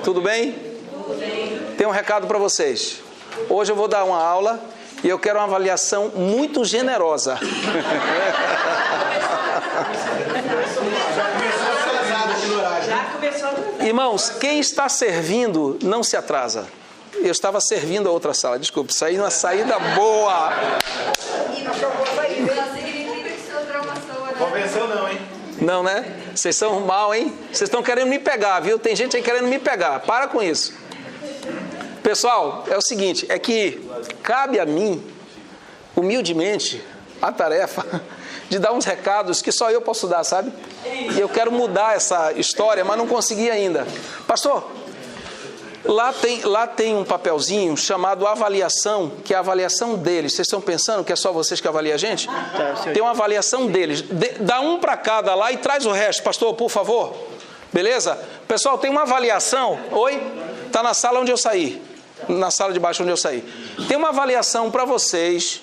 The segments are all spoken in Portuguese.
Tudo bem? Tudo bem. Tenho um recado para vocês. Hoje eu vou dar uma aula e eu quero uma avaliação muito generosa. Já começou. Irmãos, quem está servindo não se atrasa. Eu estava servindo a outra sala, desculpe, saí numa saída boa. Convenceu não, hein? Não, né? Vocês são mal, hein? Vocês estão querendo me pegar, viu? Tem gente aí querendo me pegar. Para com isso. Pessoal, é o seguinte, é que cabe a mim, humildemente, a tarefa de dar uns recados que só eu posso dar, sabe? E eu quero mudar essa história, mas não consegui ainda. Pastor, lá tem um papelzinho chamado avaliação, que é a avaliação deles. Vocês estão pensando que é só vocês que avaliam a gente? Tem uma avaliação deles. Dá um para cada lá e traz o resto, pastor, por favor. Beleza? Pessoal, tem uma avaliação. Oi? Está na sala onde eu saí. Na sala de baixo onde eu saí. Tem uma avaliação para vocês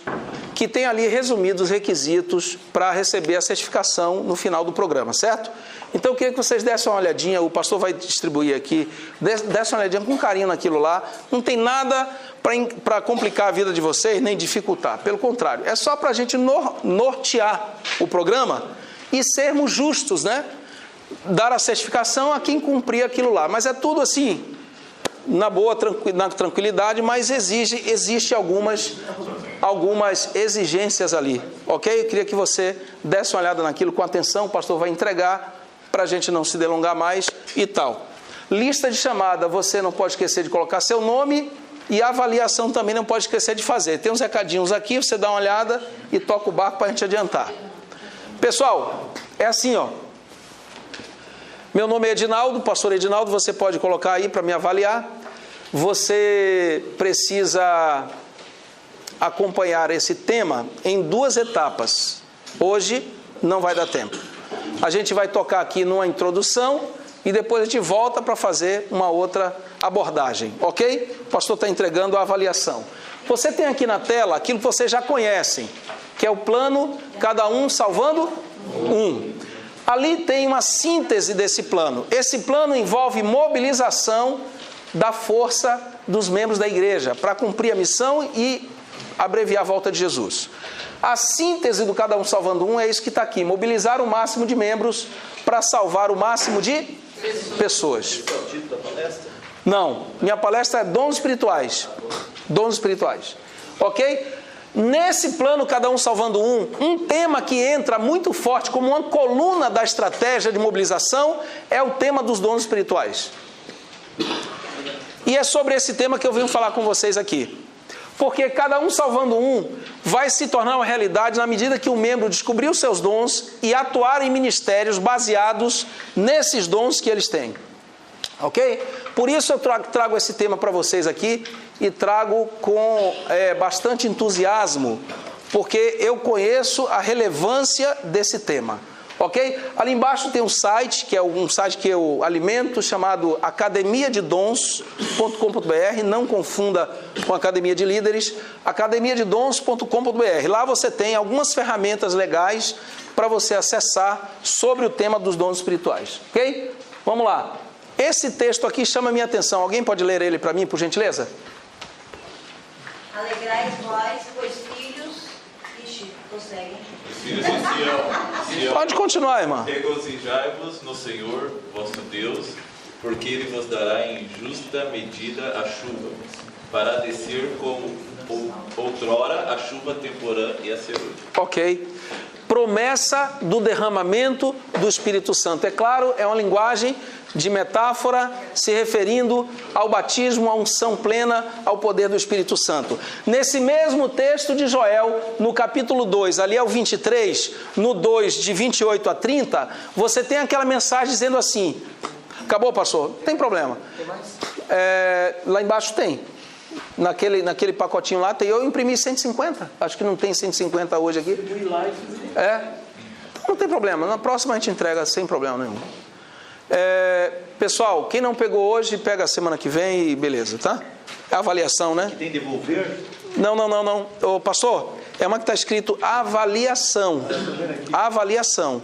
que tem ali resumidos os requisitos para receber a certificação no final do programa, certo? Então eu queria que vocês dessem uma olhadinha, o pastor vai distribuir aqui, dessem uma olhadinha com carinho naquilo lá, não tem nada para complicar a vida de vocês, nem dificultar, pelo contrário, é só para a gente nortear o programa e sermos justos, né? Dar a certificação a quem cumprir aquilo lá, mas é tudo assim, na boa, na tranquilidade, mas existe algumas exigências ali, ok? Eu queria que você desse uma olhada naquilo com atenção, o pastor vai entregar para a gente não se delongar mais e tal. Lista de chamada, você não pode esquecer de colocar seu nome e a avaliação também não pode esquecer de fazer. Tem uns recadinhos aqui, você dá uma olhada e toca o barco para a gente adiantar. Pessoal, é assim, ó. Meu nome é Edinaldo, pastor Edinaldo, você pode colocar aí para me avaliar. Você precisa acompanhar esse tema em 2 etapas. Hoje não vai dar tempo. A gente vai tocar aqui numa introdução e depois a gente volta para fazer uma outra abordagem, ok? O pastor está entregando a avaliação. Você tem aqui na tela aquilo que vocês já conhecem, que é o plano, cada um salvando um. Ali tem uma síntese desse plano. Esse plano envolve mobilização da força dos membros da igreja para cumprir a missão e abreviar a volta de Jesus. A síntese do cada um salvando um é isso que está aqui. Mobilizar o máximo de membros para salvar o máximo de pessoas. Esse é o título da palestra? Não. Minha palestra é dons espirituais. Dons espirituais. Ok? Nesse plano, cada um salvando um tema que entra muito forte como uma coluna da estratégia de mobilização é o tema dos dons espirituais. E é sobre esse tema que eu venho falar com vocês aqui. Porque cada um salvando um vai se tornar uma realidade na medida que o membro descobrir os seus dons e atuar em ministérios baseados nesses dons que eles têm. Ok? Por isso eu trago esse tema para vocês aqui e trago com bastante entusiasmo, porque eu conheço a relevância desse tema. Ok? Ali embaixo tem um site, que é um site que eu alimento, chamado academiadedons.com.br. Não confunda com Academia de Líderes, academiadedons.com.br. Lá você tem algumas ferramentas legais para você acessar sobre o tema dos dons espirituais. Ok? Vamos lá. Esse texto aqui chama a minha atenção. Alguém pode ler ele para mim, por gentileza? Alegrai-vos, pois filhos... Ixi, conseguem. Filhos de Sião, Pode continuar, irmã. regozijai-vos no Senhor, vosso Deus, porque Ele vos dará em justa medida a chuva, para descer como outrora a chuva temporã e a cerúlea. Ok. Promessa do derramamento do Espírito Santo. É claro, é uma linguagem de metáfora se referindo ao batismo, à unção plena, ao poder do Espírito Santo. Nesse mesmo texto de Joel, no capítulo 2, ali é o 23, no 2, de 28 a 30, você tem aquela mensagem dizendo assim... Acabou, pastor? Não tem problema. Tem mais? Lá embaixo tem. Naquele pacotinho lá tem. Eu imprimi 150. Acho que não tem 150 hoje aqui. Não tem problema. Na próxima a gente entrega sem problema nenhum. Pessoal, quem não pegou hoje, pega a semana que vem e beleza, tá? É a avaliação, né? Que tem devolver? Não. Ô, pastor, é uma que está escrito avaliação. Avaliação.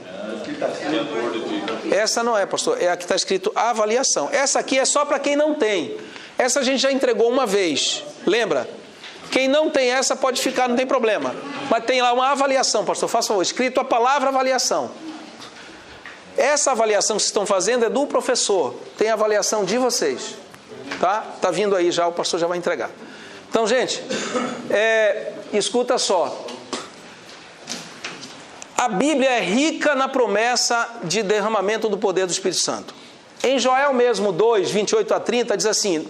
Essa não é, pastor, é a que está escrito avaliação. Essa aqui é só para quem não tem. Essa a gente já entregou uma vez, lembra? Quem não tem essa pode ficar, não tem problema. Mas tem lá uma avaliação, pastor, faça favor, escrito a palavra avaliação. Essa avaliação que vocês estão fazendo é do professor, tem a avaliação de vocês. Tá? Tá vindo aí já, o pastor já vai entregar. Então, gente, escuta só. A Bíblia é rica na promessa de derramamento do poder do Espírito Santo. Em Joel mesmo 2, 28 a 30, diz assim: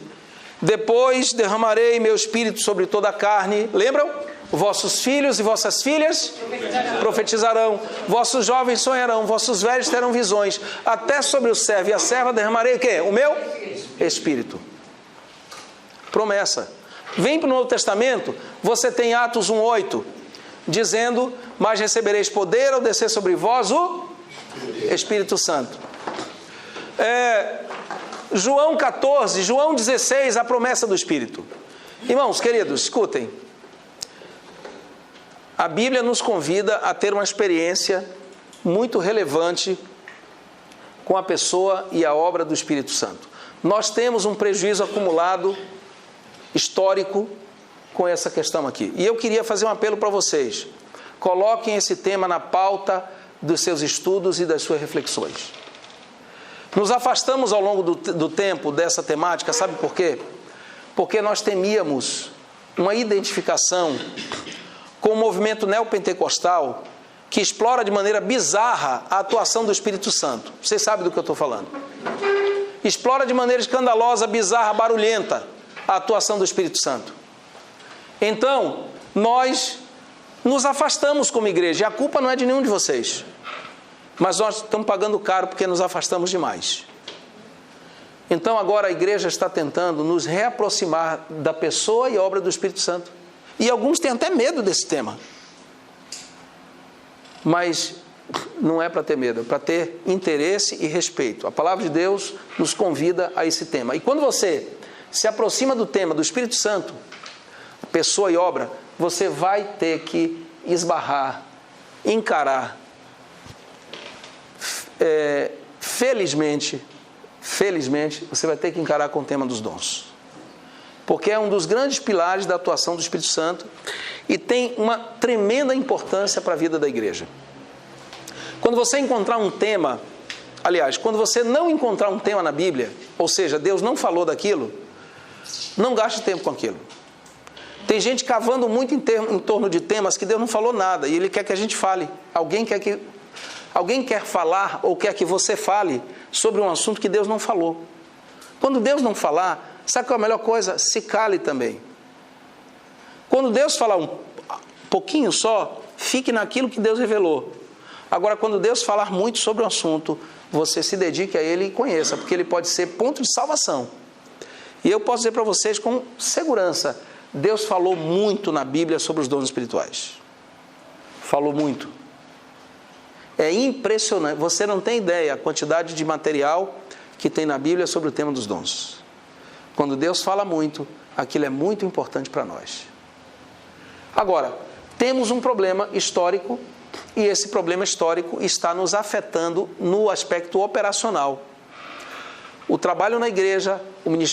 depois derramarei meu Espírito sobre toda a carne. Lembram? Vossos filhos e vossas filhas profetizarão, vossos jovens sonharão, vossos velhos terão visões. Até sobre o servo e a serva derramarei o quê? O meu Espírito. Promessa. Vem para o Novo Testamento, você tem Atos 1:8, dizendo: mas recebereis poder ao descer sobre vós o Espírito Santo. João 14, João 16, a promessa do Espírito. Irmãos queridos, escutem. A Bíblia nos convida a ter uma experiência muito relevante com a pessoa e a obra do Espírito Santo. Nós temos um prejuízo acumulado histórico com essa questão aqui. E eu queria fazer um apelo para vocês. Coloquem esse tema na pauta dos seus estudos e das suas reflexões. Nos afastamos ao longo do tempo dessa temática, sabe por quê? Porque nós temíamos uma identificação com o movimento neopentecostal que explora de maneira bizarra a atuação do Espírito Santo. Vocês sabem do que eu estou falando. Explora de maneira escandalosa, bizarra, barulhenta a atuação do Espírito Santo. Então, nós nos afastamos como igreja, e a culpa não é de nenhum de vocês. Mas nós estamos pagando caro porque nos afastamos demais. Então agora a igreja está tentando nos reaproximar da pessoa e obra do Espírito Santo. E alguns têm até medo desse tema. Mas não é para ter medo, é para ter interesse e respeito. A palavra de Deus nos convida a esse tema. E quando você se aproxima do tema do Espírito Santo, pessoa e obra, você vai ter que esbarrar, encarar. Felizmente, você vai ter que encarar com o tema dos dons. Porque é um dos grandes pilares da atuação do Espírito Santo e tem uma tremenda importância para a vida da igreja. Quando você encontrar um tema, aliás, quando você não encontrar um tema na Bíblia, ou seja, Deus não falou daquilo, não gaste tempo com aquilo. Tem gente cavando muito em torno de temas que Deus não falou nada e Ele quer que a gente fale. Alguém quer falar ou quer que você fale sobre um assunto que Deus não falou. Quando Deus não falar, sabe qual é a melhor coisa? Se cale também. Quando Deus falar um pouquinho só, fique naquilo que Deus revelou. Agora, quando Deus falar muito sobre o assunto, você se dedique a Ele e conheça, porque Ele pode ser ponto de salvação. E eu posso dizer para vocês com segurança, Deus falou muito na Bíblia sobre os dons espirituais. Falou muito. É impressionante, você não tem ideia a quantidade de material que tem na Bíblia sobre o tema dos dons. Quando Deus fala muito, aquilo é muito importante para nós. Agora, temos um problema histórico, e esse problema histórico está nos afetando no aspecto operacional. O trabalho na igreja,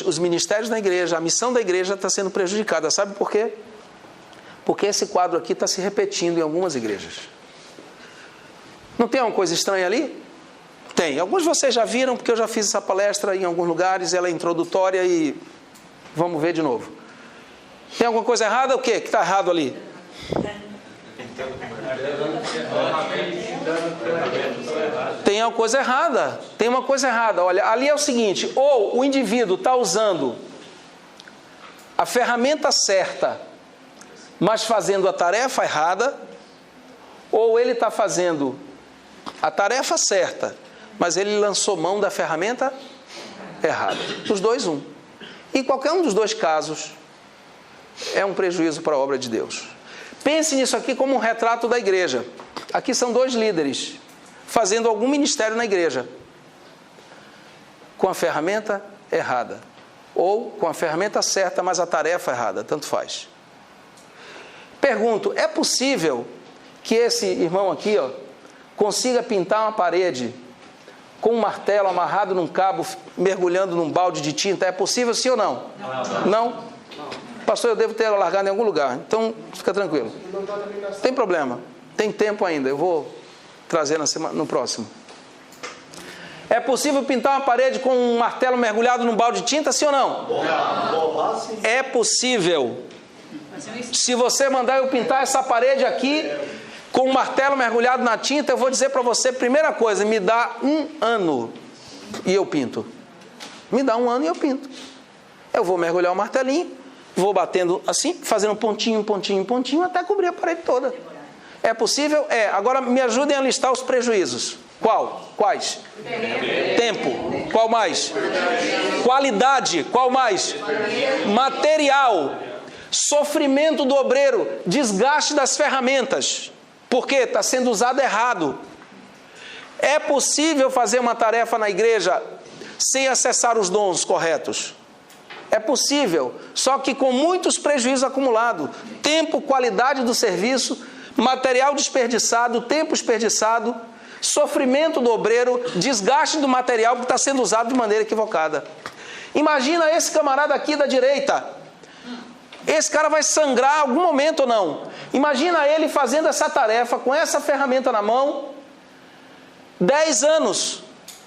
os ministérios na igreja, a missão da igreja está sendo prejudicada. Sabe por quê? Porque esse quadro aqui está se repetindo em algumas igrejas. Não tem uma coisa estranha ali? Tem. Alguns de vocês já viram, porque eu já fiz essa palestra em alguns lugares, ela é introdutória e vamos ver de novo. Tem alguma coisa errada? O quê que está errado ali? Tem uma coisa errada. Tem uma coisa errada. Olha, ali é o seguinte, ou o indivíduo está usando a ferramenta certa, mas fazendo a tarefa errada, ou ele está fazendo a tarefa certa, mas ele lançou mão da ferramenta errada. Dos dois, um. E qualquer um dos dois casos é um prejuízo para a obra de Deus. Pense nisso aqui como um retrato da igreja. Aqui são dois líderes fazendo algum ministério na igreja com a ferramenta errada, ou com a ferramenta certa, mas a tarefa errada, tanto faz. Pergunto, é possível que esse irmão aqui, consiga pintar uma parede com um martelo amarrado num cabo, mergulhando num balde de tinta? É possível, sim ou não? Não? Pastor, eu devo ter largado em algum lugar. Então, fica tranquilo. Não tem problema. Tem tempo ainda. Eu vou trazer no próximo. É possível pintar uma parede com um martelo mergulhado num balde de tinta, sim ou não? É possível. Se você mandar eu pintar essa parede aqui com um martelo mergulhado na tinta, eu vou dizer para você, primeira coisa, me dá 1 ano e eu pinto. Me dá 1 ano e eu pinto. Eu vou mergulhar o martelinho, vou batendo assim, fazendo pontinho, pontinho, pontinho, até cobrir a parede toda. É possível? É. Agora me ajudem a listar os prejuízos. Quais? Tempo. Qual mais? Qualidade. Qual mais? Material. Sofrimento do obreiro. Desgaste das ferramentas. Por quê? Está sendo usado errado. É possível fazer uma tarefa na igreja sem acessar os dons corretos? É possível, só que com muitos prejuízos acumulados. Tempo, qualidade do serviço, material desperdiçado, tempo desperdiçado, sofrimento do obreiro, desgaste do material que está sendo usado de maneira equivocada. Imagina esse camarada aqui da direita. Esse cara vai sangrar em algum momento ou não? Imagina ele fazendo essa tarefa com essa ferramenta na mão, 10 anos.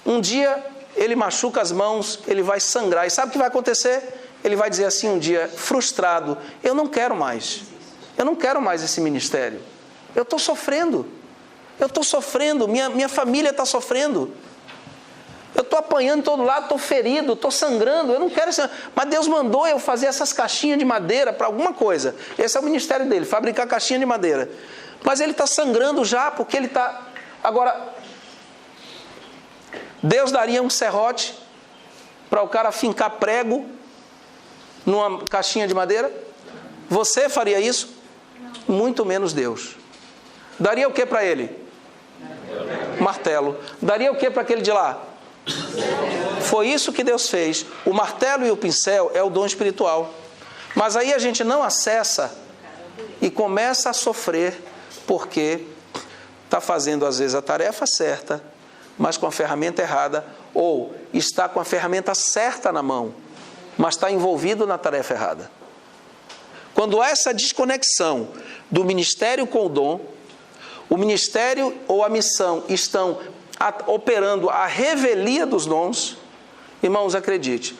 Um dia ele machuca as mãos, ele vai sangrar. E sabe o que vai acontecer? Ele vai dizer assim um dia, frustrado, eu não quero mais esse ministério. Eu estou sofrendo, minha família está sofrendo. Eu estou apanhando de todo lado, estou ferido, estou sangrando, eu não quero isso. Mas Deus mandou eu fazer essas caixinhas de madeira para alguma coisa. Esse é o ministério dele, fabricar caixinha de madeira. Mas ele está sangrando já, porque ele está... Agora, Deus daria um serrote para o cara fincar prego numa caixinha de madeira? Você faria isso? Muito menos Deus. Daria o que para ele? Martelo. Daria o que para aquele de lá? Foi isso que Deus fez. O martelo e o pincel é o dom espiritual. Mas aí a gente não acessa e começa a sofrer porque está fazendo às vezes a tarefa certa, mas com a ferramenta errada, ou está com a ferramenta certa na mão, mas está envolvido na tarefa errada. Quando há essa desconexão do ministério com o dom, o ministério ou a missão estão operando a revelia dos dons, irmãos, acredite,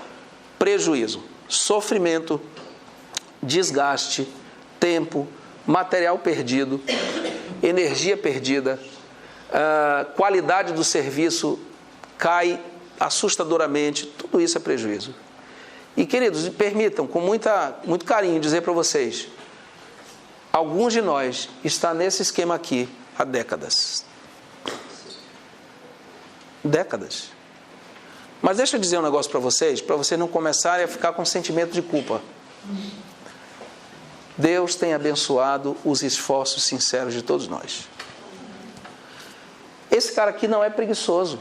prejuízo, sofrimento, desgaste, tempo, material perdido, energia perdida, qualidade do serviço cai assustadoramente, tudo isso é prejuízo. E queridos, permitam com muito carinho dizer para vocês, alguns de nós estão nesse esquema aqui há décadas. Décadas. Mas deixa eu dizer um negócio para vocês não começarem a ficar com sentimento de culpa. Deus tem abençoado os esforços sinceros de todos nós. Esse cara aqui não é preguiçoso.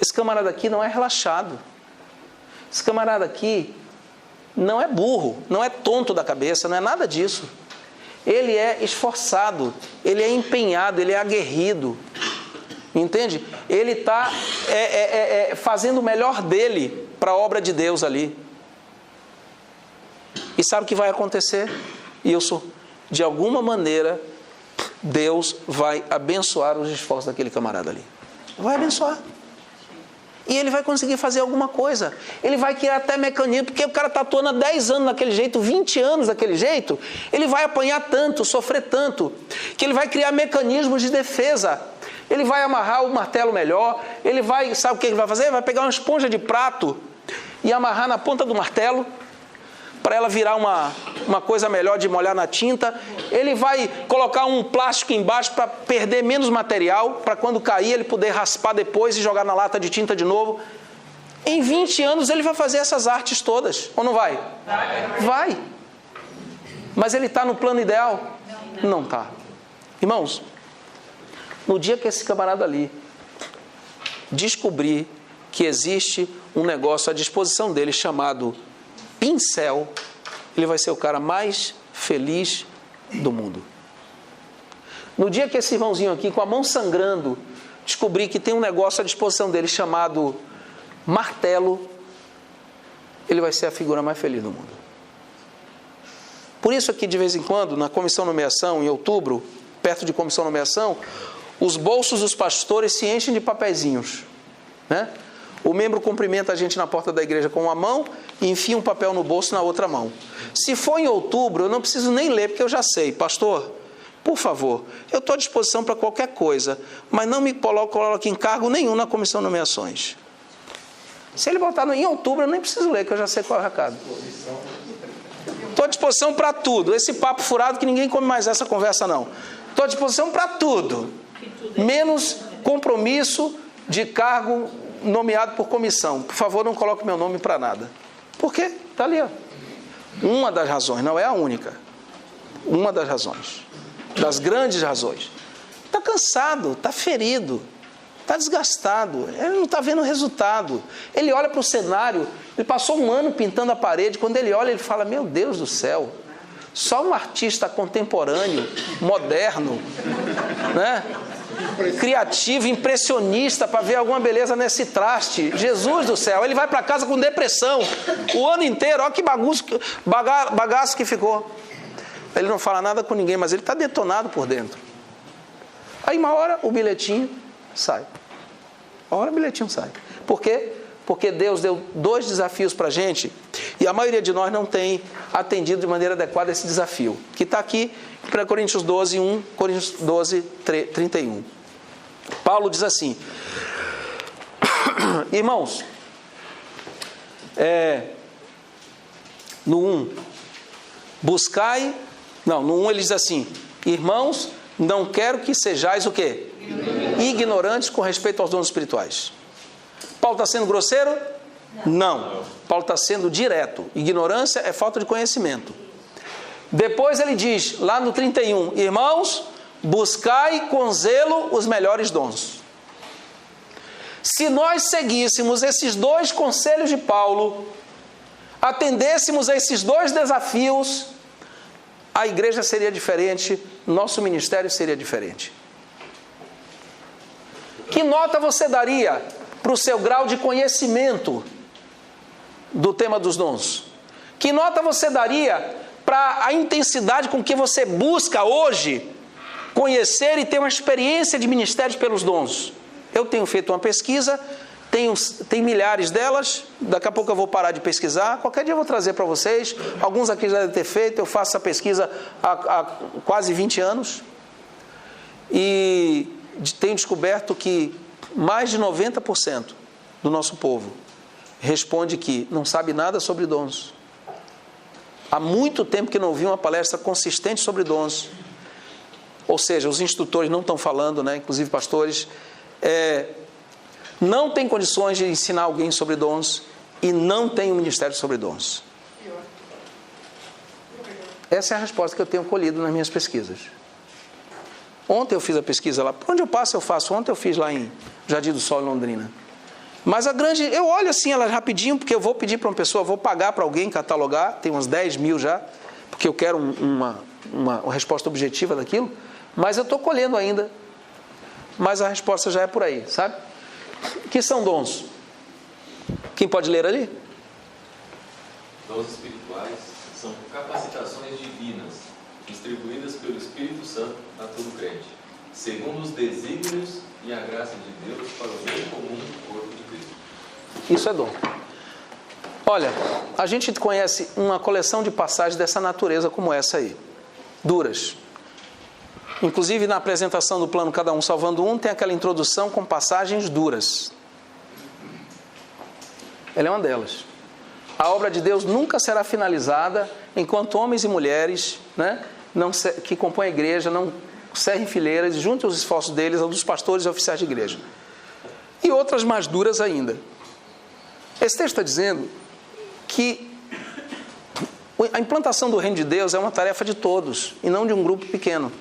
Esse camarada aqui não é relaxado. Esse camarada aqui não é burro, não é tonto da cabeça, não é nada disso. Ele é esforçado, ele é empenhado, ele é aguerrido. Entende? Ele está fazendo o melhor dele para a obra de Deus ali. E sabe o que vai acontecer? Wilson, de alguma maneira, Deus vai abençoar os esforços daquele camarada ali. Vai abençoar. E ele vai conseguir fazer alguma coisa. Ele vai criar até mecanismo, porque o cara está atuando há 10 anos daquele jeito, 20 anos daquele jeito, ele vai apanhar tanto, sofrer tanto, que ele vai criar mecanismos de defesa. Ele vai amarrar o martelo melhor, ele vai, sabe o que ele vai fazer? Ele vai pegar uma esponja de prato e amarrar na ponta do martelo, para ela virar uma coisa melhor de molhar na tinta. Ele vai colocar um plástico embaixo para perder menos material, para quando cair ele poder raspar depois e jogar na lata de tinta de novo. Em 20 anos ele vai fazer essas artes todas, ou não vai? Vai. Mas ele está no plano ideal? Não está. Irmãos, no dia que esse camarada ali descobrir que existe um negócio à disposição dele chamado pincel, ele vai ser o cara mais feliz do mundo. No dia que esse irmãozinho aqui, com a mão sangrando, descobrir que tem um negócio à disposição dele chamado martelo, ele vai ser a figura mais feliz do mundo. Por isso aqui, de vez em quando, na comissão de nomeação, em outubro, perto de comissão de nomeação, os bolsos dos pastores se enchem de papeizinhos, né? O membro cumprimenta a gente na porta da igreja com uma mão e enfia um papel no bolso na outra mão. Se for em outubro, eu não preciso nem ler, porque eu já sei. Pastor, por favor, eu estou à disposição para qualquer coisa, mas não me coloque em cargo nenhum na comissão de nomeações. Se ele botar em outubro, eu nem preciso ler, que eu já sei qual é o recado. Estou à disposição para tudo. Esse papo furado que ninguém come mais essa conversa, não. Estou à disposição para tudo. Menos compromisso de cargo nomeado por comissão. Por favor, não coloque meu nome para nada. Por quê? Está ali, ó. Uma das razões, não é a única. Uma das razões. Das grandes razões. Está cansado, está ferido, está desgastado. Ele não está vendo o resultado. Ele olha para o cenário, ele passou um ano pintando a parede. Quando ele olha, ele fala, meu Deus do céu, só um artista contemporâneo, moderno, né? Criativo, impressionista, para ver alguma beleza nesse traste. Jesus do céu, ele vai para casa com depressão o ano inteiro. Olha que bagaço que ficou. Ele não fala nada com ninguém, mas ele está detonado por dentro. Aí uma hora o bilhetinho sai. Uma hora o bilhetinho sai. Por quê? Porque Deus deu 2 desafios para a gente e a maioria de nós não tem atendido de maneira adequada esse desafio, que está aqui em Coríntios 12, 1, Coríntios 12, 31. Paulo diz assim, irmãos, no 1, no 1 ele diz assim, irmãos, não quero que sejais o quê? Ignorantes com respeito aos dons espirituais. Paulo está sendo grosseiro? Não. Paulo está sendo direto. Ignorância é falta de conhecimento. Depois ele diz, lá no 31, irmãos, buscai com zelo os melhores dons. Se nós seguíssemos esses 2 conselhos de Paulo, atendêssemos a esses 2 desafios, a igreja seria diferente, nosso ministério seria diferente. Que nota você daria para o seu grau de conhecimento do tema dos dons? Que nota você daria para a intensidade com que você busca hoje conhecer e ter uma experiência de ministérios pelos dons? Eu tenho feito uma pesquisa, tem milhares delas, daqui a pouco eu vou parar de pesquisar, qualquer dia eu vou trazer para vocês, alguns aqui já devem ter feito, eu faço essa pesquisa há quase 20 anos, e tenho descoberto que mais de 90% do nosso povo responde que não sabe nada sobre dons. Há muito tempo que não ouvi uma palestra consistente sobre dons. Ou seja, os instrutores não estão falando, né? Inclusive pastores, não tem condições de ensinar alguém sobre dons e não tem um ministério sobre dons. Essa é a resposta que eu tenho colhido nas minhas pesquisas. Ontem eu fiz a pesquisa lá, por onde eu passo eu faço. Ontem eu fiz lá em Jardim do Sol, em Londrina. Mas eu olho assim ela rapidinho, porque eu vou pedir para uma pessoa, vou pagar para alguém catalogar, tem uns 10 mil já, porque eu quero uma resposta objetiva daquilo, mas eu estou colhendo ainda, mas a resposta já é por aí, sabe? O que são dons? Quem pode ler ali? Dons espirituais são capacitações divinas, distribuídas pelo Espírito Santo a todo crente, segundo os desígnios e a graça de Deus para o bem comum do corpo de Cristo. Isso é dom. Olha, a gente conhece uma coleção de passagens dessa natureza como essa aí, duras. Inclusive na apresentação do plano Cada Um Salvando Um, tem aquela introdução com passagens duras. Ela é uma delas. A obra de Deus nunca será finalizada enquanto homens e mulheres, né, que compõem a igreja não cerrem fileiras e juntem os esforços deles aos dos pastores e oficiais de igreja. E outras mais duras ainda. Esse texto está dizendo que a implantação do reino de Deus é uma tarefa de todos e não de um grupo pequeno.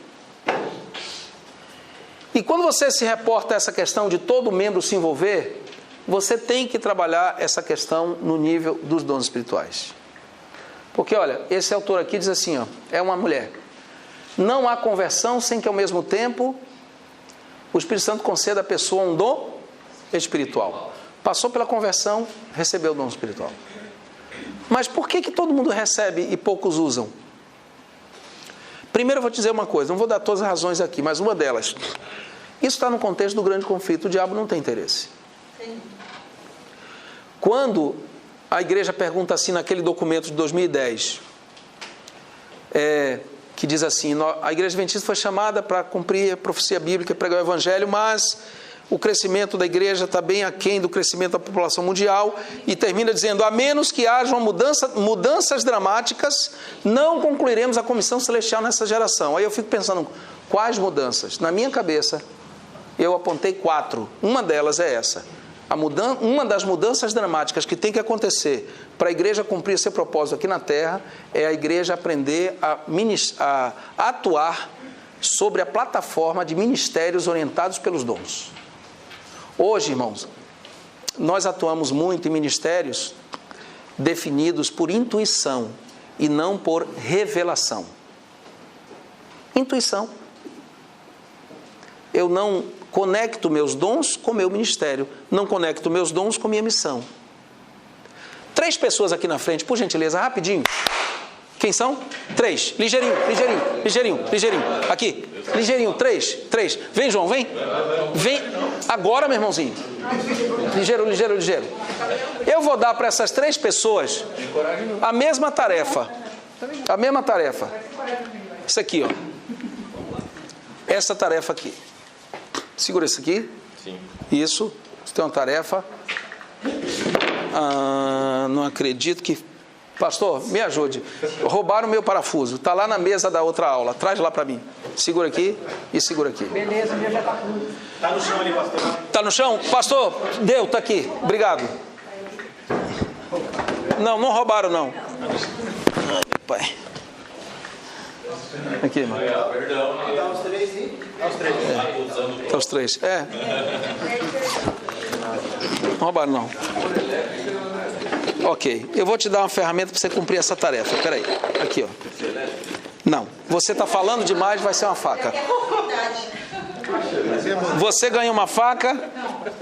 E quando você se reporta a essa questão de todo membro se envolver, você tem que trabalhar essa questão no nível dos dons espirituais. Porque, olha, esse autor aqui diz assim, ó, é uma mulher. Não há conversão sem que ao mesmo tempo o Espírito Santo conceda à pessoa um dom espiritual. Passou pela conversão, recebeu o dom espiritual. Mas por que todo mundo recebe e poucos usam? Primeiro eu vou te dizer uma coisa, não vou dar todas as razões aqui, mas uma delas. Isso está no contexto do grande conflito, o diabo não tem interesse. Quando a igreja pergunta assim naquele documento de 2010, que diz assim, a igreja adventista foi chamada para cumprir a profecia bíblica, pregar o evangelho, mas o crescimento da igreja está bem aquém do crescimento da população mundial, e termina dizendo, a menos que haja mudanças dramáticas, não concluiremos a comissão celestial nessa geração. Aí eu fico pensando, quais mudanças? Na minha cabeça, eu apontei 4. Uma delas é essa. Uma das mudanças dramáticas que tem que acontecer para a igreja cumprir seu propósito aqui na terra é a igreja aprender a atuar sobre a plataforma de ministérios orientados pelos dons. Hoje, irmãos, nós atuamos muito em ministérios definidos por intuição e não por revelação. Intuição. Eu não conecto meus dons com meu ministério, não conecto meus dons com minha missão. 3 pessoas aqui na frente, por gentileza, rapidinho. Quem são? 3. Ligeirinho. Aqui. Ligeirinho, 3. Vem, João, vem. Vem agora, meu irmãozinho. Ligeiro. Eu vou dar para essas 3 pessoas a mesma tarefa. Isso aqui, ó. Essa tarefa aqui. Segura isso aqui. Sim. Isso. Você tem uma tarefa. Não acredito que... Pastor, me ajude. Roubaram o meu parafuso. Está lá na mesa da outra aula. Traz lá para mim. Segura aqui e segura aqui. Beleza, o meu já está pronto. Está no chão ali, pastor. Está no chão? Pastor, deu, está aqui. Obrigado. Não roubaram, não. Ai, pai. Aqui, irmão. Perdão. Dá os 3 aí. Tá os 3. Não roubaram, não. Ok. Eu vou te dar uma ferramenta para você cumprir essa tarefa. Espera aí. Aqui, ó. Não. Você está falando demais, vai ser uma faca. Você ganha uma faca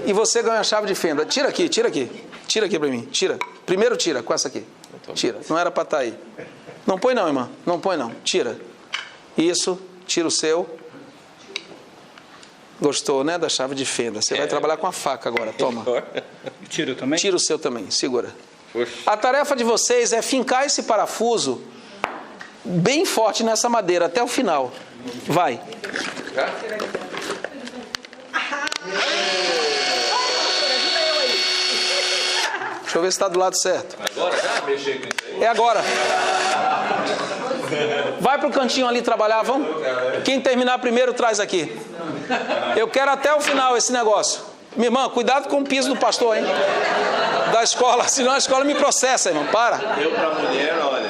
e você ganha a chave de fenda. Tira aqui. Tira aqui para mim. Tira. Primeiro tira com essa aqui. Tira. Não era para estar aí. Não põe não, irmã. Não põe não. Tira. Isso. Tira o seu. Gostou, né? Da chave de fenda. Você vai trabalhar com a faca agora. Toma. Tira também? Tira o seu também. Segura. A tarefa de vocês é fincar esse parafuso bem forte nessa madeira até o final. Vai. Deixa eu ver se está do lado certo. Agora já mexer com isso aí? É agora. Vai pro cantinho ali trabalhar, vamos? Quem terminar primeiro traz aqui. Eu quero até o final esse negócio. Minha irmã, cuidado com o piso do pastor, hein? Da escola, senão a escola me processa, irmão. Para. Eu pra mulher, olha.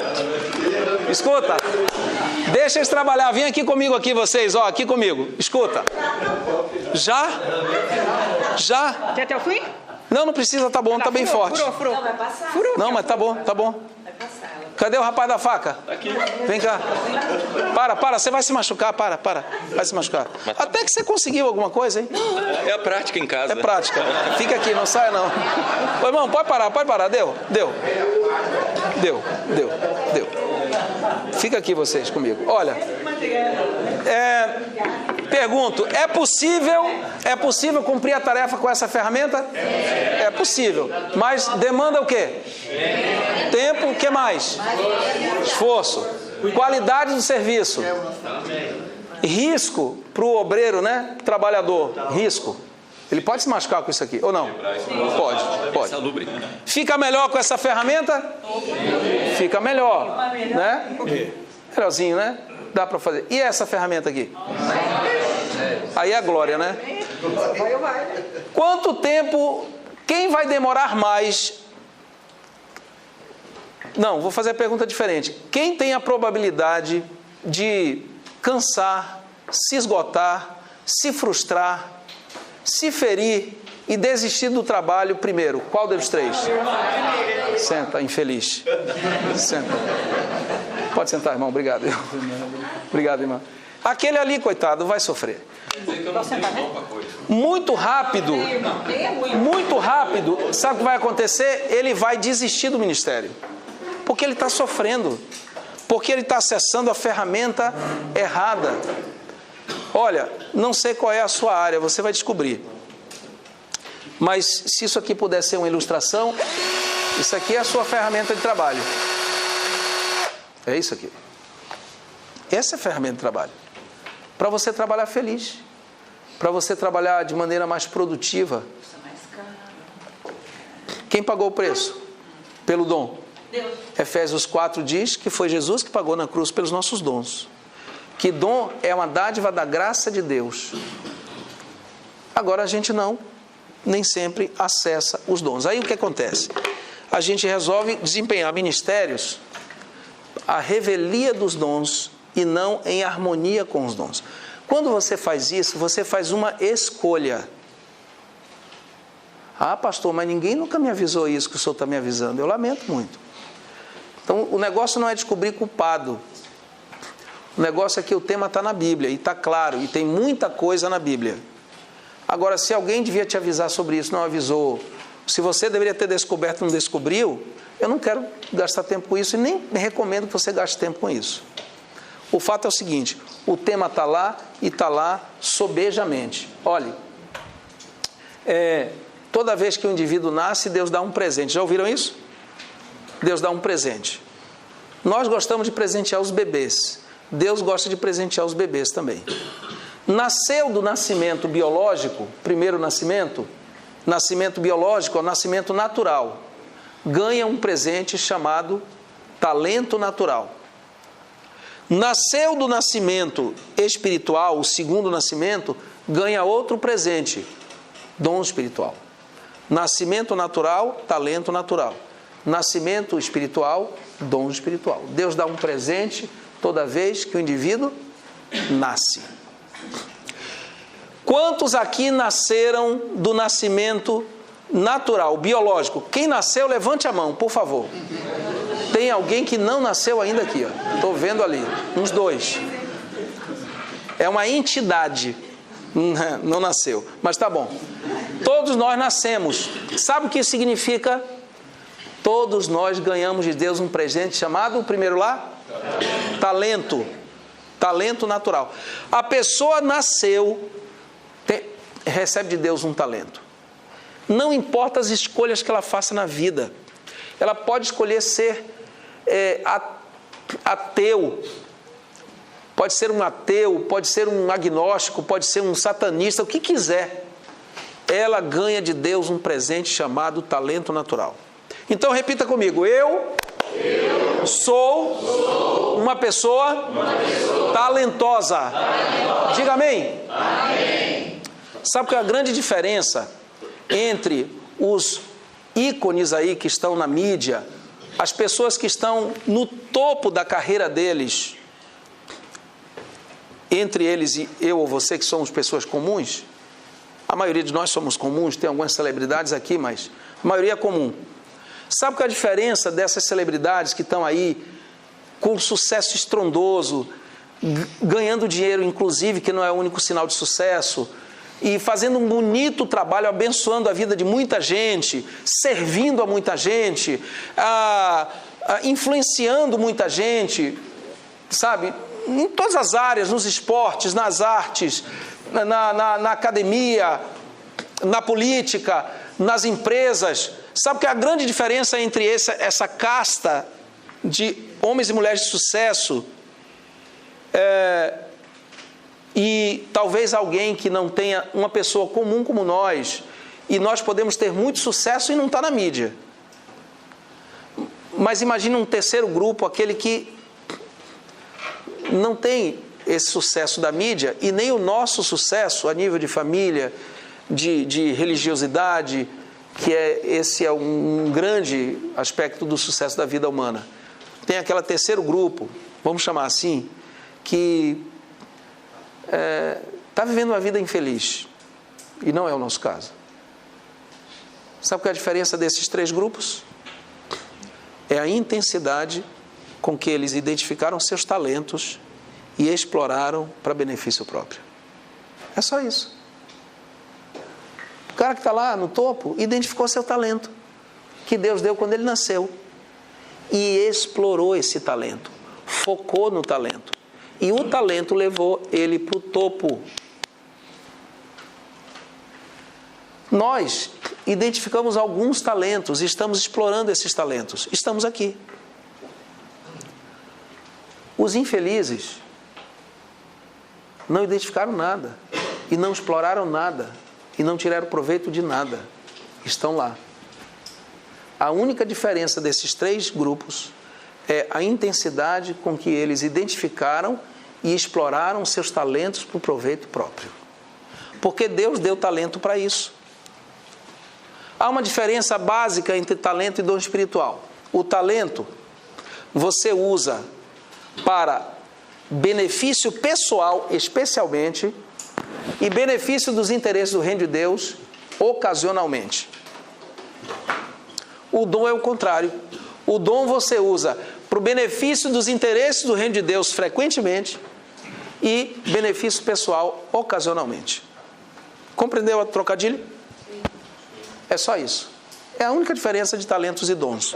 Escuta. Deixa eles trabalhar. Vem aqui comigo aqui, vocês, ó, aqui comigo. Escuta. Já? Quer até o fim? Não precisa, tá bom, tá bem forte. Furou. Não, vai passar. Não, mas tá bom. Vai passar. Cadê o rapaz da faca? Aqui. Vem cá. Para, você vai se machucar, para. Vai se machucar. Até que você conseguiu alguma coisa, hein? É a prática em casa. É prática. Fica aqui, não saia não. Ô, irmão, pode parar. Deu. Fica aqui vocês comigo. Olha, pergunto, é possível cumprir a tarefa com essa ferramenta? É possível. Mas demanda o quê? Tempo, o que mais? Esforço. Qualidade do serviço. Risco para o obreiro, né? Trabalhador. Risco. Ele pode se machucar com isso aqui, ou não? Pode. Fica melhor com essa ferramenta? Fica melhor, né? Melhorzinho, né? Dá para fazer. E essa ferramenta aqui? Aí é a glória, né? Quanto tempo? Quem vai demorar mais? Não, vou fazer a pergunta diferente. Quem tem a probabilidade de cansar, se esgotar, se frustrar, se ferir e desistir do trabalho primeiro? Qual dos 3? Senta, infeliz. Senta. Pode sentar, irmão, obrigado. Obrigado, irmão. Aquele ali, coitado, vai sofrer. Quer dizer que eu não tenho mão pra coisa. Muito rápido, sabe o que vai acontecer? Ele vai desistir do ministério. Porque ele está sofrendo. Porque ele está acessando a ferramenta errada. Olha, não sei qual é a sua área, você vai descobrir. Mas se isso aqui puder ser uma ilustração, isso aqui é a sua ferramenta de trabalho. É isso aqui. Essa é a ferramenta de trabalho. Para você trabalhar feliz. Para você trabalhar de maneira mais produtiva. Quem pagou o preço? Pelo dom. Deus. Efésios 4 diz que foi Jesus que pagou na cruz pelos nossos dons. Que dom é uma dádiva da graça de Deus. Agora a gente nem sempre acessa os dons. Aí o que acontece? A gente resolve desempenhar ministérios à revelia dos dons e não em harmonia com os dons. Quando você faz isso, você faz uma escolha. Ah, pastor, mas ninguém nunca me avisou isso que o senhor está me avisando. Eu lamento muito. Então, o negócio não é descobrir culpado. O negócio é que o tema está na Bíblia, e está claro, e tem muita coisa na Bíblia. Agora, se alguém devia te avisar sobre isso, não avisou, se você deveria ter descoberto e não descobriu, eu não quero gastar tempo com isso, e nem recomendo que você gaste tempo com isso. O fato é o seguinte, o tema está lá, e está lá sobejamente. Olhe, toda vez que um indivíduo nasce, Deus dá um presente. Já ouviram isso? Deus dá um presente. Nós gostamos de presentear os bebês. Deus gosta de presentear os bebês também. Nasceu do nascimento biológico, primeiro nascimento biológico é o nascimento natural. Ganha um presente chamado talento natural. Nasceu do nascimento espiritual, o segundo nascimento, ganha outro presente, dom espiritual. Nascimento natural, talento natural. Nascimento espiritual, dom espiritual. Deus dá um presente toda vez que o indivíduo nasce. Quantos aqui nasceram do nascimento natural, biológico? Quem nasceu, levante a mão, por favor. Tem alguém que não nasceu ainda aqui, ó. Estou vendo ali, uns 2. É uma entidade. Não nasceu, mas tá bom. Todos nós nascemos. Sabe o que isso significa? Todos nós ganhamos de Deus um presente chamado, primeiro lá? Talento. Talento natural. A pessoa nasceu, recebe de Deus um talento. Não importa as escolhas que ela faça na vida. Ela pode escolher ser ateu. Pode ser um ateu, pode ser um agnóstico, pode ser um satanista, o que quiser. Ela ganha de Deus um presente chamado talento natural. Então repita comigo, eu sou uma pessoa talentosa. Diga amém. Amém. Sabe qual é a grande diferença entre os ícones aí que estão na mídia, as pessoas que estão no topo da carreira deles, entre eles e eu ou você que somos pessoas comuns? A maioria de nós somos comuns, tem algumas celebridades aqui, mas a maioria é comum. Sabe qual é a diferença dessas celebridades que estão aí com sucesso estrondoso, ganhando dinheiro, inclusive, que não é o único sinal de sucesso, e fazendo um bonito trabalho, abençoando a vida de muita gente, servindo a muita gente, influenciando muita gente, sabe? Em todas as áreas, nos esportes, nas artes, na academia, na política, nas empresas. Sabe que a grande diferença entre essa casta de homens e mulheres de sucesso e talvez alguém que não tenha, uma pessoa comum como nós, e nós podemos ter muito sucesso e não está na mídia. Mas imagine um terceiro grupo, aquele que não tem esse sucesso da mídia e nem o nosso sucesso a nível de família, de religiosidade, que esse é um grande aspecto do sucesso da vida humana. Tem aquele terceiro grupo, vamos chamar assim, que está vivendo uma vida infeliz. E não é o nosso caso. Sabe qual é a diferença desses três grupos? É a intensidade com que eles identificaram seus talentos e exploraram para benefício próprio. É só isso. O cara que está lá no topo identificou seu talento, que Deus deu quando ele nasceu, e explorou esse talento, focou no talento. E o talento levou ele para o topo. Nós identificamos alguns talentos, estamos explorando esses talentos, estamos aqui. Os infelizes não identificaram nada, e não exploraram nada, e não tiraram proveito de nada, estão lá. A única diferença desses três grupos é a intensidade com que eles identificaram e exploraram seus talentos para o proveito próprio. Porque Deus deu talento para isso. Há uma diferença básica entre talento e dom espiritual. O talento você usa para benefício pessoal, especialmente, e benefício dos interesses do reino de Deus, ocasionalmente. O dom é o contrário. O dom você usa para o benefício dos interesses do reino de Deus frequentemente e benefício pessoal ocasionalmente. Compreendeu a trocadilho? É só isso. É a única diferença de talentos e dons.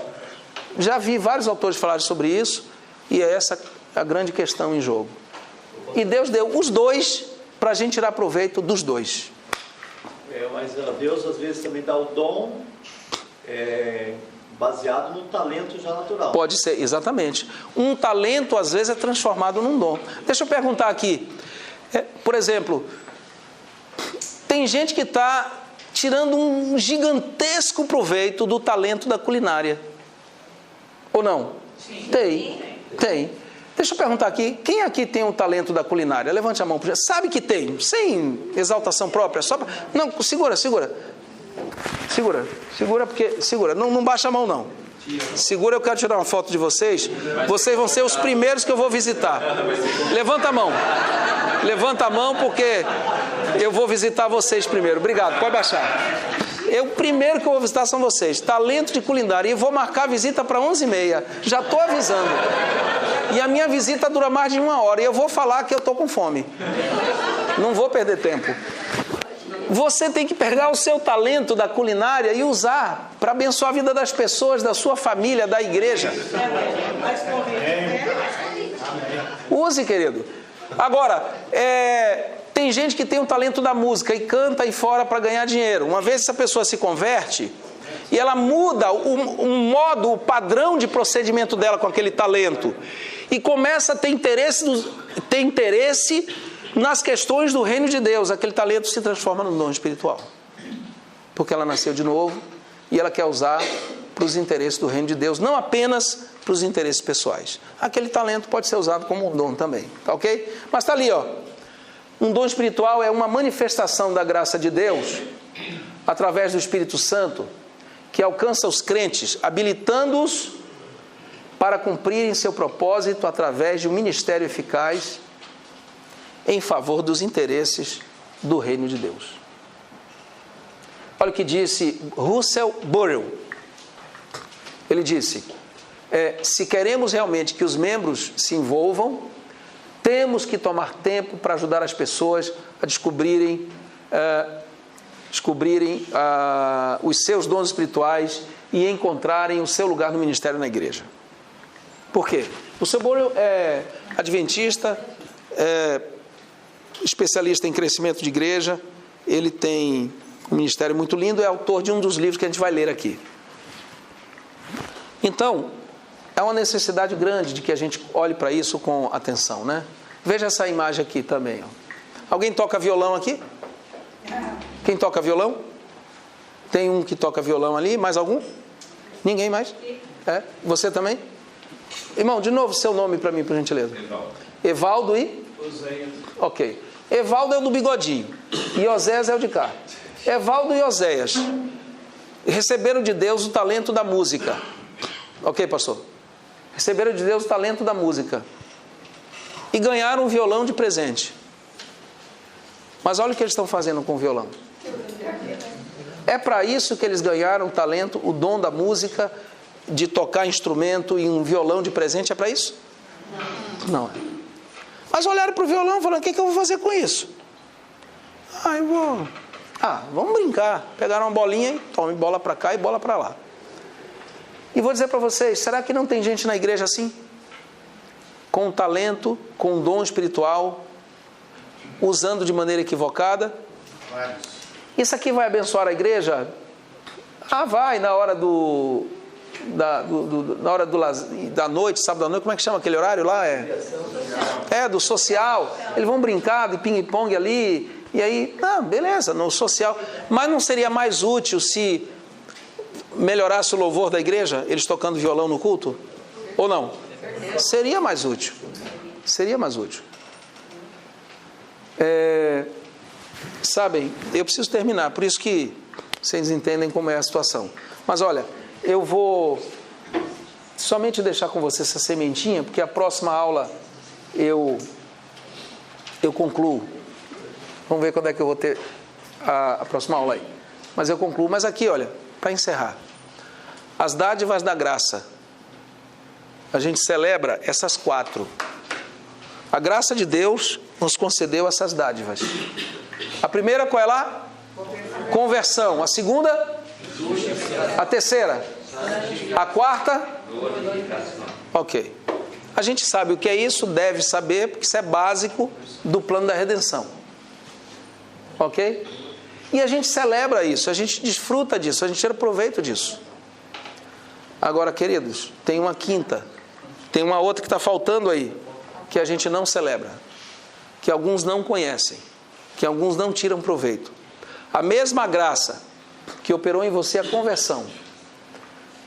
Já vi vários autores falarem sobre isso e é essa a grande questão em jogo. E Deus deu os dois para a gente tirar proveito dos dois. Mas Deus às vezes também dá o dom baseado no talento já natural. Pode ser, exatamente. Um talento às vezes é transformado num dom. Deixa eu perguntar aqui. Por exemplo, tem gente que está tirando um gigantesco proveito do talento da culinária. Ou não? Sim. Tem. Deixa eu perguntar aqui, quem aqui tem um talento da culinária? Levante a mão. Sabe que tem, sem exaltação própria. Só pra... Não, segura. Não baixa a mão não. Segura, eu quero tirar uma foto de vocês. Vocês vão ser os primeiros que eu vou visitar. Levanta a mão porque eu vou visitar vocês primeiro. Obrigado, pode baixar. O primeiro que eu vou visitar são vocês. Talento de culinária. E vou marcar a visita para 11h30. Já estou avisando. E a minha visita dura mais de 1 hora. E eu vou falar que eu estou com fome. Não vou perder tempo. Você tem que pegar o seu talento da culinária e usar para abençoar a vida das pessoas, da sua família, da igreja. Use, querido. Agora, tem gente que tem o talento da música e canta aí fora para ganhar dinheiro. Uma vez essa pessoa se converte e ela muda o padrão de procedimento dela com aquele talento e começa a ter interesse nas questões do reino de Deus. Aquele talento se transforma num dom espiritual. Porque ela nasceu de novo e ela quer usar para os interesses do reino de Deus, não apenas para os interesses pessoais. Aquele talento pode ser usado como um dom também, tá ok? Mas está ali, ó. Um dom espiritual é uma manifestação da graça de Deus através do Espírito Santo que alcança os crentes, habilitando-os para cumprirem seu propósito através de um ministério eficaz em favor dos interesses do reino de Deus. Olha o que disse Russell Burrell. Ele disse, se queremos realmente que os membros se envolvam, temos que tomar tempo para ajudar as pessoas a descobrirem os seus dons espirituais e encontrarem o seu lugar no ministério na igreja. Por quê? O Russell Burrell é adventista, especialista em crescimento de igreja, ele tem um ministério muito lindo, é autor de um dos livros que a gente vai ler aqui. Então, é uma necessidade grande de que a gente olhe para isso com atenção, né? Veja essa imagem aqui também, ó. Alguém toca violão aqui? Quem toca violão? Tem um que toca violão ali, mais algum? Ninguém mais? Você também? Irmão, de novo seu nome para mim, por gentileza. Evaldo e? Oséias. Ok. Evaldo é o do bigodinho e Oséias é o de cá. Evaldo e Oséias receberam de Deus o talento da música. Ok, pastor? Receberam de Deus o talento da música e ganharam um violão de presente. Mas olha o que eles estão fazendo com o violão. É para isso que eles ganharam o talento, o dom da música de tocar instrumento e um violão de presente é para isso? Não é. Mas olharam para o violão e falaram, o que eu vou fazer com isso? Vamos brincar. Pegaram uma bolinha e tome bola para cá e bola para lá. E vou dizer para vocês, será que não tem gente na igreja assim? Com talento, com dom espiritual, usando de maneira equivocada? Isso aqui vai abençoar a igreja? Vai, na hora da noite, sábado à noite, como é que chama aquele horário lá? Do social. Eles vão brincar de ping-pong ali, e aí, beleza, no social. Mas não seria mais útil se melhorasse o louvor da igreja, eles tocando violão no culto? Ou não? Seria mais útil. Seria mais útil. Sabem, eu preciso terminar, por isso que vocês entendem como é a situação. Mas olha, eu vou somente deixar com você essa sementinha, porque a próxima aula eu concluo. Vamos ver quando é que eu vou ter a próxima aula aí. Mas eu concluo. Mas aqui, olha, para encerrar. As dádivas da graça. A gente celebra essas 4. A graça de Deus nos concedeu essas dádivas. A primeira qual é lá? Conversão. A segunda? A terceira? A quarta? Ok. A gente sabe o que é isso, deve saber, porque isso é básico do plano da redenção. Ok? E a gente celebra isso, a gente desfruta disso, a gente tira proveito disso. Agora, queridos, tem uma quinta, tem uma outra que está faltando aí, que a gente não celebra, que alguns não conhecem, que alguns não tiram proveito. A mesma graça que operou em você a conversão,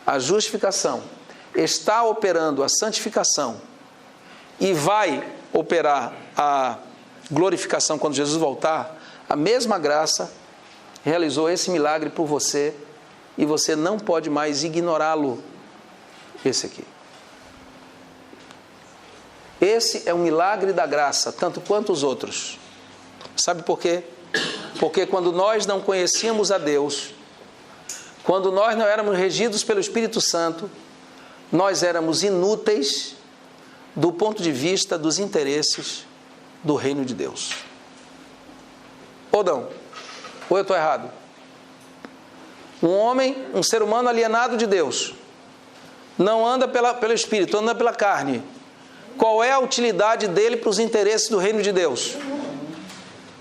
a justificação, está operando a santificação e vai operar a glorificação quando Jesus voltar. A mesma graça realizou esse milagre por você e você não pode mais ignorá-lo. Esse aqui. Esse é um milagre da graça, tanto quanto os outros. Sabe por quê? Porque quando nós não conhecíamos a Deus, quando nós não éramos regidos pelo Espírito Santo, nós éramos inúteis do ponto de vista dos interesses do reino de Deus. Ou não? Ou eu estou errado? Um homem, um ser humano alienado de Deus, não anda pelo Espírito, anda pela carne. Qual é a utilidade dele para os interesses do reino de Deus?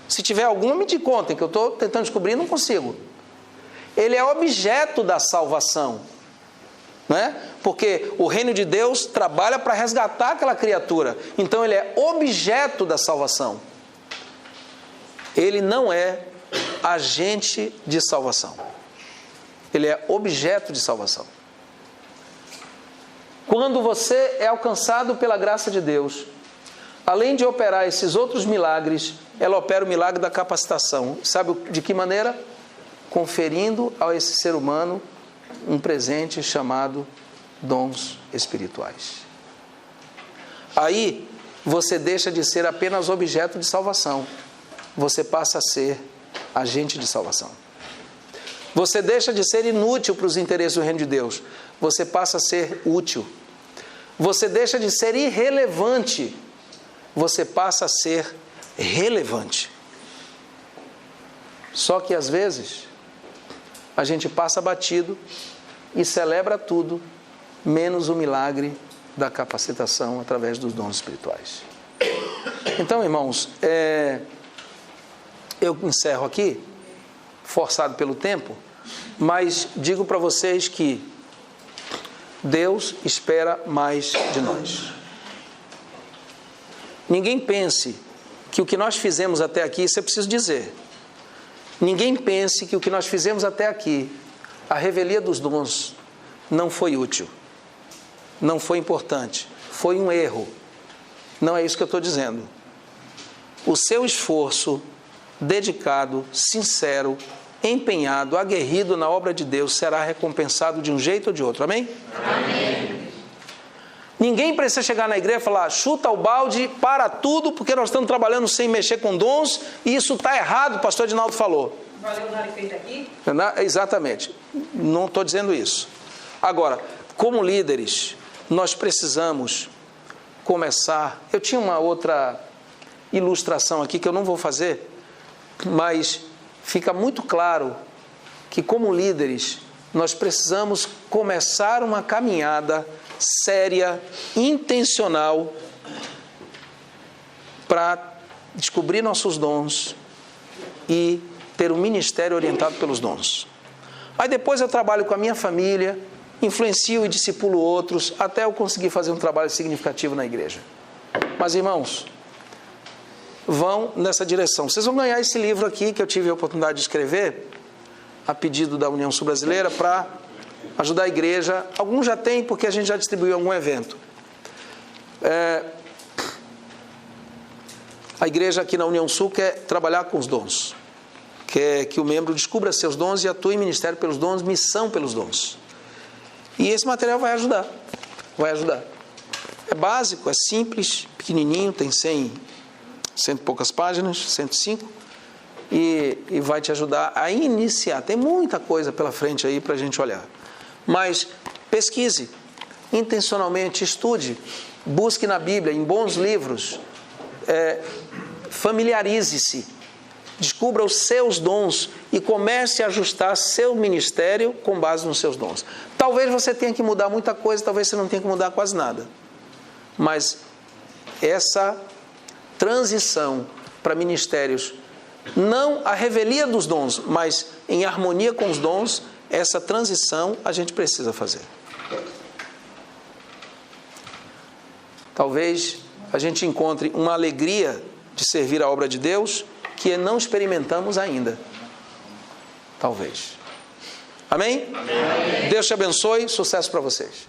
Se tiver alguma, me contem, que eu estou tentando descobrir e não consigo. Ele é objeto da salvação, não é? Porque o reino de Deus trabalha para resgatar aquela criatura. Então ele é objeto da salvação. Ele não é agente de salvação. Ele é objeto de salvação. Quando você é alcançado pela graça de Deus, além de operar esses outros milagres, ela opera o milagre da capacitação. Sabe de que maneira? Conferindo a esse ser humano um presente chamado dons espirituais. Aí você deixa de ser apenas objeto de salvação. Você passa a ser agente de salvação. Você deixa de ser inútil para os interesses do reino de Deus. Você passa a ser útil. Você deixa de ser irrelevante. Você passa a ser relevante. Só que às vezes a gente passa batido e celebra tudo, menos o milagre da capacitação através dos dons espirituais. Então, irmãos, eu encerro aqui, forçado pelo tempo, mas digo para vocês que Deus espera mais de nós. Ninguém pense que o que nós fizemos até aqui, isso é preciso dizer, ninguém pense que o que nós fizemos até aqui, a revelia dos dons, não foi útil, não foi importante, foi um erro. Não é isso que eu estou dizendo. O seu esforço dedicado, sincero, empenhado, aguerrido na obra de Deus será recompensado de um jeito ou de outro. Amém? Amém. Ninguém precisa chegar na igreja e falar, chuta o balde, para tudo, porque nós estamos trabalhando sem mexer com dons, e isso está errado, o pastor Edinaldo falou. Valeu o que fez aqui? Exatamente. Não estou dizendo isso. Agora, como líderes, nós precisamos começar. Eu tinha uma outra ilustração aqui que eu não vou fazer, mas fica muito claro que, como líderes, nós precisamos começar uma caminhada séria, intencional, para descobrir nossos dons e ter um ministério orientado pelos dons. Aí depois eu trabalho com a minha família, influencio e discipulo outros, até eu conseguir fazer um trabalho significativo na igreja. Mas, irmãos, vão nessa direção. Vocês vão ganhar esse livro aqui, que eu tive a oportunidade de escrever, a pedido da União Sul-Brasileira, para ajudar a igreja. Alguns já têm, porque a gente já distribuiu em algum evento. A igreja aqui na União Sul quer trabalhar com os dons. Quer que o membro descubra seus dons e atue em ministério pelos dons, missão pelos dons. E esse material vai ajudar. Vai ajudar. É básico, é simples, pequenininho, tem 100 e poucas páginas, 105. E vai te ajudar a iniciar. Tem muita coisa pela frente aí para a gente olhar. Mas pesquise, intencionalmente estude, busque na Bíblia, em bons livros, familiarize-se, descubra os seus dons e comece a ajustar seu ministério com base nos seus dons. Talvez você tenha que mudar muita coisa, talvez você não tenha que mudar quase nada. Mas essa transição para ministérios, não a revelia dos dons, mas em harmonia com os dons, essa transição a gente precisa fazer. Talvez a gente encontre uma alegria de servir a obra de Deus que não experimentamos ainda. Talvez. Amém? Amém. Deus te abençoe. Sucesso para vocês.